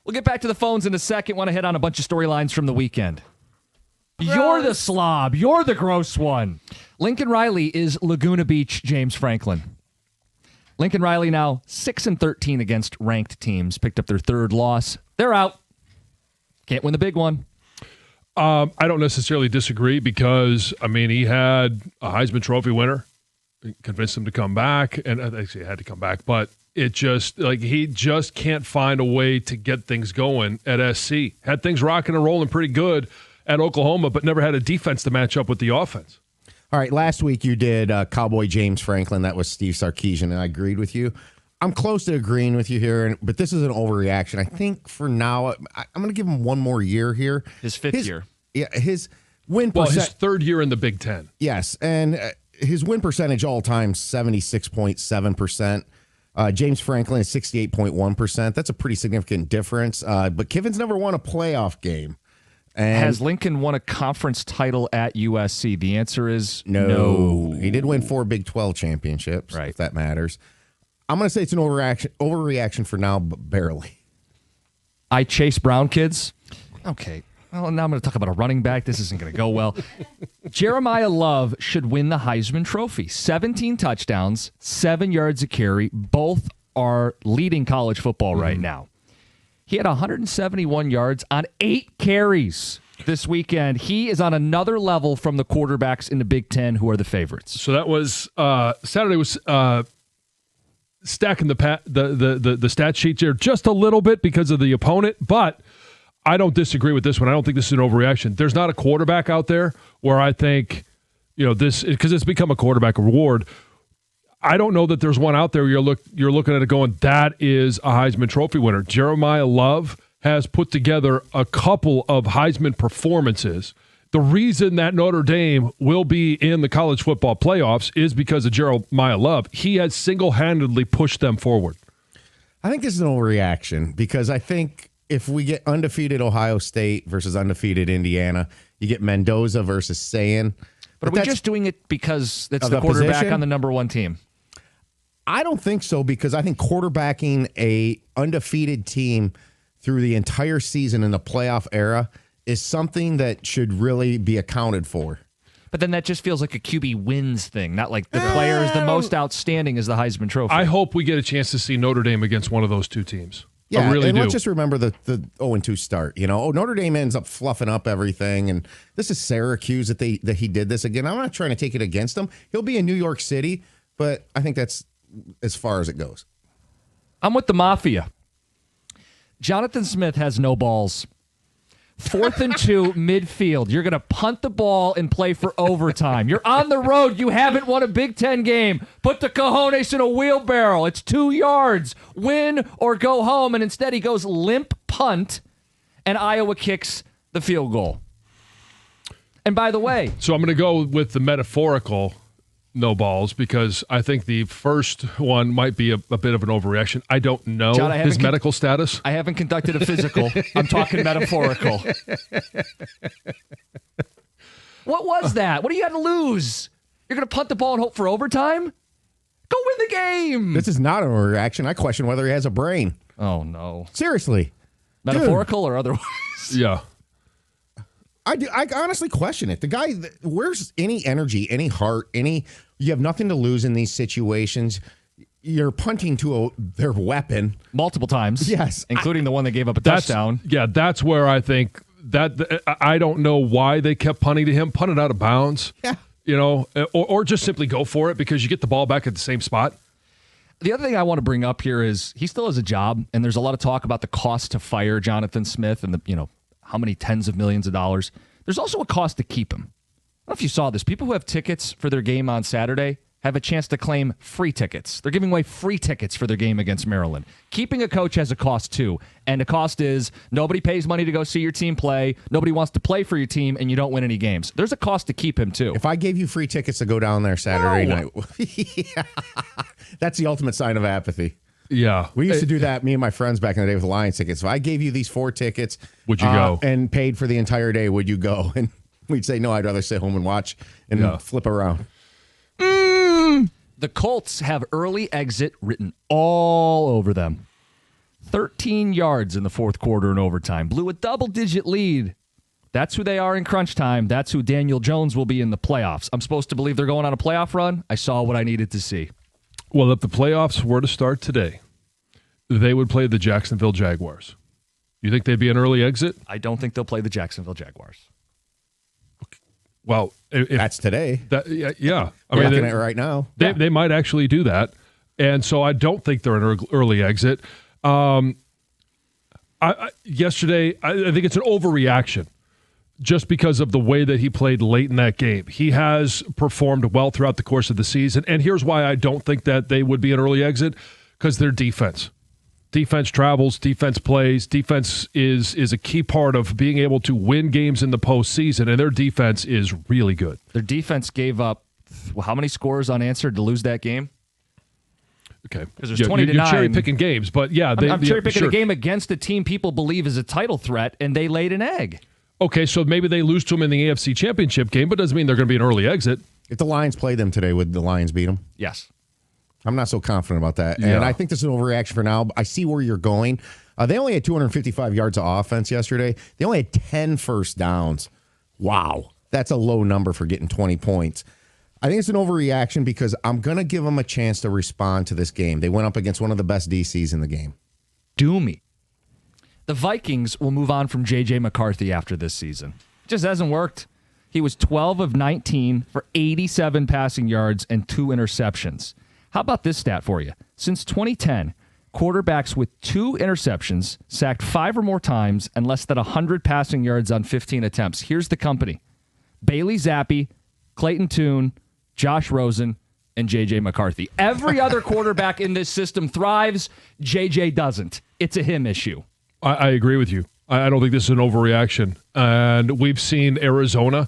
We'll get back to the phones in a second. Want to hit on a bunch of storylines from the weekend. Gross. You're the slob. You're the gross one. Lincoln Riley is Laguna Beach James Franklin. Lincoln Riley now 6-13 against ranked teams. Picked up their third loss. They're out. Can't win the big one. I don't necessarily disagree because, he had a Heisman Trophy winner. Convinced him to come back, and actually had to come back, but it just, he just can't find a way to get things going at SC. Had things rocking and rolling pretty good at Oklahoma, but never had a defense to match up with the offense. All right, last week you did Cowboy James Franklin. That was Steve Sarkisian, and I agreed with you. I'm close to agreeing with you here, but this is an overreaction. I think for now, I'm going to give him one more year here. His fifth year. Yeah, his win percentage. Well, his third year in the Big Ten. Yes, and his win percentage all time, 76.7%. James Franklin is 68.1%. That's a pretty significant difference. But Kivens never won a playoff game. And has Lincoln won a conference title at USC? The answer is no. He did win 4 Big 12 championships, right, if that matters. I'm going to say it's an overreaction for now, but barely. I chase Brown kids. Okay. Well, now I'm going to talk about a running back. This isn't going to go well. Jeremiah Love should win the Heisman Trophy. 17 touchdowns, 7 yards a carry. Both are leading college football right now. He had 171 yards on 8 carries this weekend. He is on another level from the quarterbacks in the Big Ten who are the favorites. So that was Saturday was stacking the stat sheet here just a little bit because of the opponent, but I don't disagree with this one. I don't think this is an overreaction. There's not a quarterback out there where I think, this, because it's become a quarterback reward. I don't know that there's one out there you're looking at it going, that is a Heisman Trophy winner. Jeremiah Love has put together a couple of Heisman performances. The reason that Notre Dame will be in the college football playoffs is because of Jeremiah Love. He has single-handedly pushed them forward. I think this is an overreaction because I think if we get undefeated Ohio State versus undefeated Indiana, you get Mendoza versus Sayin. But are we just doing it because it's the quarterback position on the number one team? I don't think so, because I think quarterbacking a undefeated team through the entire season in the playoff era is something that should really be accounted for. But then that just feels like a QB wins thing, not like the player is the most outstanding as the Heisman Trophy. I hope we get a chance to see Notre Dame against one of those two teams. Yeah, I really do. Let's just remember the 0-2 start. Notre Dame ends up fluffing up everything, and this is Syracuse that he did this again. I'm not trying to take it against him. He'll be in New York City, but I think that's as far as it goes. I'm with the Mafia. Jonathan Smith has no balls. 4th and 2, midfield. You're going to punt the ball and play for overtime. You're on the road. You haven't won a Big Ten game. Put the cojones in a wheelbarrow. It's 2 yards. Win or go home. And instead he goes limp punt, and Iowa kicks the field goal. And by the way... So I'm going to go with the metaphorical no balls, because I think the first one might be a bit of an overreaction. I don't know John, his medical status. I haven't conducted a physical. I'm talking metaphorical. What was that? What do you got to lose? You're going to punt the ball and hope for overtime? Go win the game. This is not an overreaction. I question whether he has a brain. Oh, no. Seriously. Metaphorical or otherwise? Yeah. I honestly question it. The guy, where's any energy, any heart, you have nothing to lose in these situations. You're punting to their weapon. Multiple times. Yes. Including the one that gave up a touchdown. Yeah, that's where I think that I don't know why they kept punting to him. Punt it out of bounds. Yeah. Or just simply go for it because you get the ball back at the same spot. The other thing I want to bring up here is he still has a job, and there's a lot of talk about the cost to fire Jonathan Smith and how many tens of millions of dollars. There's also a cost to keep him. I don't know if you saw this. People who have tickets for their game on Saturday have a chance to claim free tickets. They're giving away free tickets for their game against Maryland. Keeping a coach has a cost too. And the cost is nobody pays money to go see your team play. Nobody wants to play for your team, and you don't win any games. There's a cost to keep him too. If I gave you free tickets to go down there Saturday night, yeah, that's the ultimate sign of apathy. Yeah. We used to do that, me and my friends back in the day with Lions tickets. If I gave you these 4 tickets, would you go? And paid for the entire day, would you go? And we'd say, no, I'd rather sit home and watch and flip around. The Colts have early exit written all over them. 13 yards in the fourth quarter and overtime. Blew a double-digit lead. That's who they are in crunch time. That's who Daniel Jones will be in the playoffs. I'm supposed to believe they're going on a playoff run. I saw what I needed to see. Well, if the playoffs were to start today, they would play the Jacksonville Jaguars. You think they'd be an early exit? I don't think they'll play the Jacksonville Jaguars. Well, if That's today. Yeah. I'm looking at it right now. They might actually do that. And so I don't think they're an early exit. Yesterday, I think it's an overreaction just because of the way that he played late in that game. He has performed well throughout the course of the season. And here's why I don't think that they would be an early exit, because their defense. Defense travels, defense plays. Defense is a key part of being able to win games in the postseason, and their defense is really good. Their defense gave up how many scores unanswered to lose that game? Okay. Because there's 20 to 9. You're cherry-picking games, but yeah. I'm cherry-picking a game against a team people believe is a title threat, and they laid an egg. Okay, so maybe they lose to them in the AFC Championship game, but doesn't mean they're going to be an early exit. If the Lions play them today, would the Lions beat them? Yes. I'm not so confident about that. Yeah. And I think this is an overreaction for now. I see where you're going. They only had 255 yards of offense yesterday. They only had 10 first downs. Wow. That's a low number for getting 20 points. I think it's an overreaction because I'm going to give them a chance to respond to this game. They went up against one of the best DCs in the game. Do me. The Vikings will move on from J.J. McCarthy after this season. It just hasn't worked. He was 12 of 19 for 87 passing yards and 2 interceptions. How about this stat for you? Since 2010, quarterbacks with 2 interceptions sacked 5 or more times and less than 100 passing yards on 15 attempts. Here's the company: Bailey Zappi, Clayton Tune, Josh Rosen, and J.J. McCarthy. Every other quarterback in this system thrives. J.J. doesn't. It's a him issue. I agree with you. I don't think this is an overreaction. And we've seen Arizona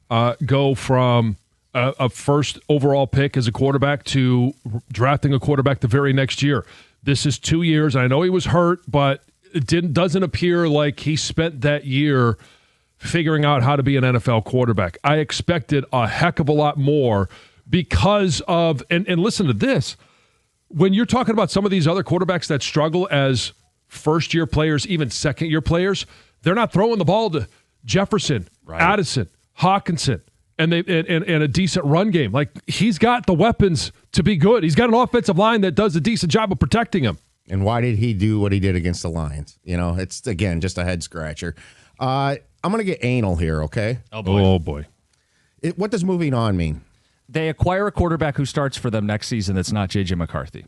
go from a first overall pick as a quarterback to drafting a quarterback the very next year. This is 2 years. I know he was hurt, but it doesn't appear like he spent that year figuring out how to be an NFL quarterback. I expected a heck of a lot more because of, and listen to this, when you're talking about some of these other quarterbacks that struggle as first-year players, even second-year players, they're not throwing the ball to Jefferson, right, Addison, Hawkinson, and a decent run game. Like, he's got the weapons to be good. He's got an offensive line that does a decent job of protecting him. And why did he do what he did against the Lions? You know, it's, again, just a head-scratcher. I'm going to get anal here, okay? Oh, boy. Oh, boy. What does moving on mean? They acquire a quarterback who starts for them next season that's not J.J. McCarthy.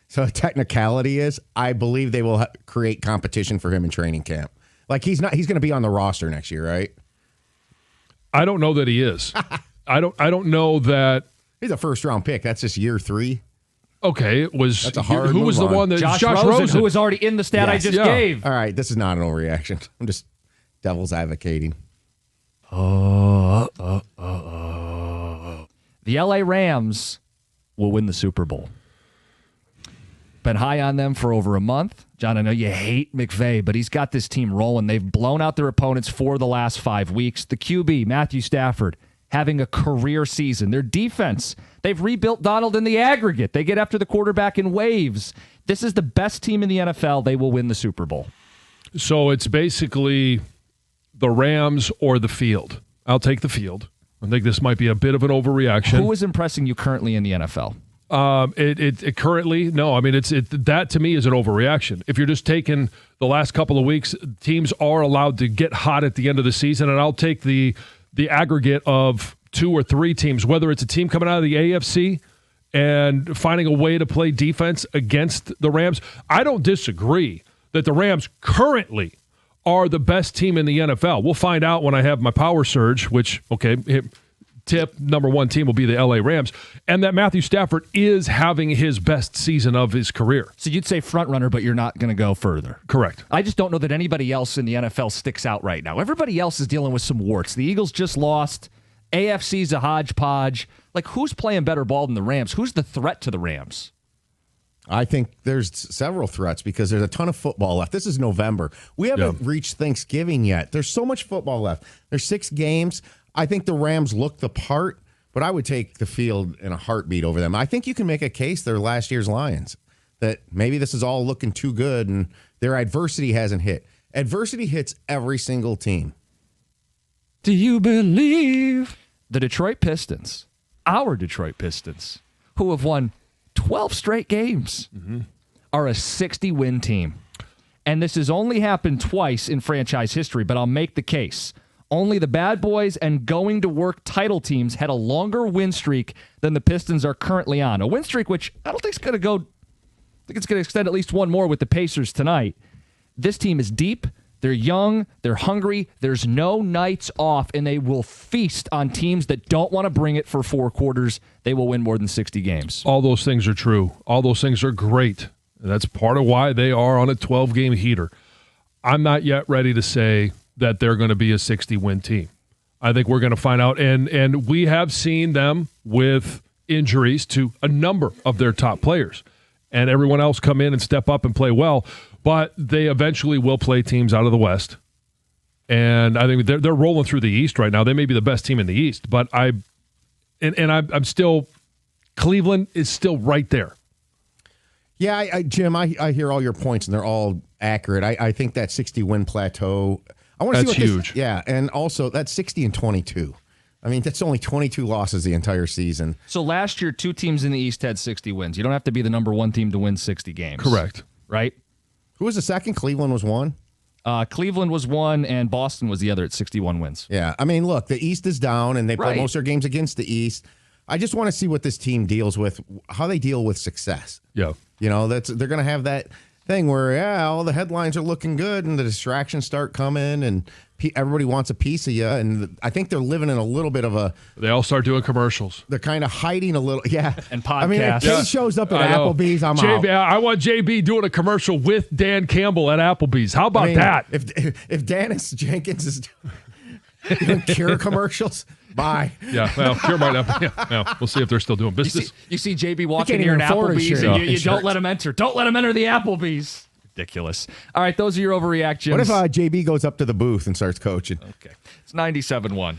So technicality is, I believe they will create competition for him in training camp. Like, he's going to be on the roster next year, right? I don't know that he is. I don't know that he's a first-round pick. That's just year 3. Okay, it was. That's a hard who move was the on. one that Josh Rosen, who was already in the stat I just gave. All right, this is not an overreaction. I'm just devil's advocating. The LA Rams will win the Super Bowl. Been high on them for over a month. John, I know you hate McVay, but he's got this team rolling. They've blown out their opponents for the last 5 weeks. The QB, Matthew Stafford, having a career season. Their defense, they've rebuilt Donald in the aggregate. They get after the quarterback in waves. This is the best team in the NFL. They will win the Super Bowl. So it's basically the Rams or the field. I'll take the field. I think this might be a bit of an overreaction. Who is impressing you currently in the NFL? It currently, no. I mean, that to me is an overreaction. If you're just taking the last couple of weeks, teams are allowed to get hot at the end of the season, and I'll take the aggregate of 2 or 3 teams, whether it's a team coming out of the AFC and finding a way to play defense against the Rams. I don't disagree that the Rams currently are the best team in the NFL. We'll find out when I have my power surge, which, okay, tip, number 1 team will be the LA Rams, and that Matthew Stafford is having his best season of his career. So you'd say front runner, but you're not going to go further. Correct. I just don't know that anybody else in the NFL sticks out right now. Everybody else is dealing with some warts. The Eagles just lost. AFC's a hodgepodge. Like, who's playing better ball than the Rams? Who's the threat to the Rams? I think there's several threats because there's a ton of football left. This is November. We haven't reached Thanksgiving yet. There's so much football left. There's 6 games. I think the Rams look the part, but I would take the field in a heartbeat over them. I think you can make a case they're last year's Lions, that maybe this is all looking too good, and Their adversity hasn't hit. Adversity hits every single team. Do you believe? The Detroit Pistons, our Detroit Pistons, who have won 12 straight games, are a 60-win team. And this has only happened twice in franchise history, but I'll make the case. Only the bad boys and going-to-work title teams had a longer win streak than the Pistons are currently on. A win streak which I don't think is going to go. I think it's going to extend at least one more with the Pacers tonight. This team is deep. They're young. They're hungry. There's no nights off, and they will feast on teams that don't want to bring it for 4 quarters. They will win more than 60 games. All those things are true. All those things are great. And that's part of why they are on a 12-game heater. I'm not yet ready to say that they're going to be a 60-win team. I think we're going to find out. And we have seen them with injuries to a number of their top players. And everyone else come in and step up and play well. But they eventually will play teams out of the West. And I think they're rolling through the East right now. They may be the best team in the East. But I'm still – Cleveland is still right there. Yeah, Jim, I hear all your points, and they're all accurate. I think that 60-win plateau – That's huge. Yeah, and also that's 60-22. I mean, that's only 22 losses the entire season. So last year, 2 teams in the East had 60 wins. You don't have to be the number 1 team to win 60 games. Correct. Right? Who was the second? Cleveland was one? Cleveland was one, and Boston was the other at 61 wins. Yeah, I mean, look, the East is down, and they play Right. most of their games against the East. I just want to see what this team deals with, how they deal with success. Yeah. You know, they're going to have that thing where, all the headlines are looking good and the distractions start coming and everybody wants a piece of you. And I think they're living in a little bit of a... They all start doing commercials. They're kind of hiding a little. Yeah. And podcasts. I mean, if Kate shows up at Applebee's, I'm out. I want JB doing a commercial with Dan Campbell at Applebee's. How about that? If Dennis Jenkins is doing Cure commercials... Bye. Yeah, well, Cure might have. Yeah, we'll see if they're still doing business. You see JB walking here in Applebee's, and you don't let him enter. Don't let him enter the Applebee's. Ridiculous. All right, those are your overreactions. What if JB goes up to the booth and starts coaching? Okay. It's 97-1.